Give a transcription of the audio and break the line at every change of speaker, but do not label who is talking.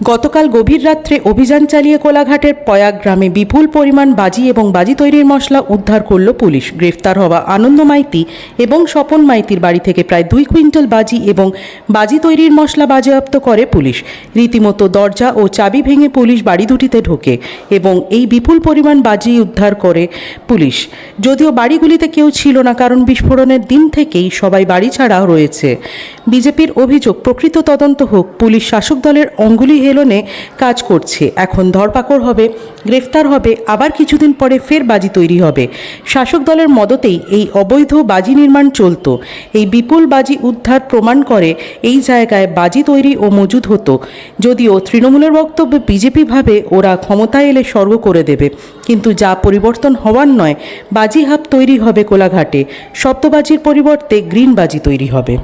গতকাল গভীর রাত্রে অভিযান চালিয়ে কোলাঘাটের পয়াগ গ্রামে বিপুল পরিমাণ বাজি এবং বাজি তৈরির মশলা উদ্ধার করল পুলিশ। গ্রেফতার হওয়া আনন্দ মাইতি এবং স্বপন মাইতির বাড়ি থেকে প্রায় 2 কুইন্টাল বাজি এবং বাজি তৈরির মশলা বাজেয়াপ্ত করে পুলিশ। রীতিমতো দরজা ও চাবি ভেঙে পুলিশ বাড়ি দুটিতে ঢোকে এবং এই বিপুল পরিমাণ বাজি উদ্ধার করে পুলিশ। যদিও বাড়িগুলিতে কেউ ছিল না, কারণ বিস্ফোরণের দিন থেকেই সবাই বাড়ি ছাড়া রয়েছে। বিজেপির অভিযোগ, প্রকৃত তদন্ত হোক। পুলিশ শাসক দলের অঙ্গুলি হেলনে কাজ করছে। এখন ধরপাকড় হবে, গ্রেফতার হবে, আবার কিছুদিন পরে ফের বাজি তৈরি হবে। শাসক দলের মদতেই এই অবৈধ বাজি নির্মাণ চলত। এই বিপুল বাজি উদ্ধার প্রমাণ করে এই জায়গায় বাজি তৈরি ও মজুদ হতো। যদিও তৃণমূলের বক্তব্য, বিজেপি ভাবে ওরা ক্ষমতায় এলে স্বর্গ করে দেবে, কিন্তু যা পরিবর্তন হওয়ার নয়। বাজি হাব তৈরি হবে কোলাঘাটে। শব্দবাজির পরিবর্তে গ্রিন বাজি তৈরি হবে।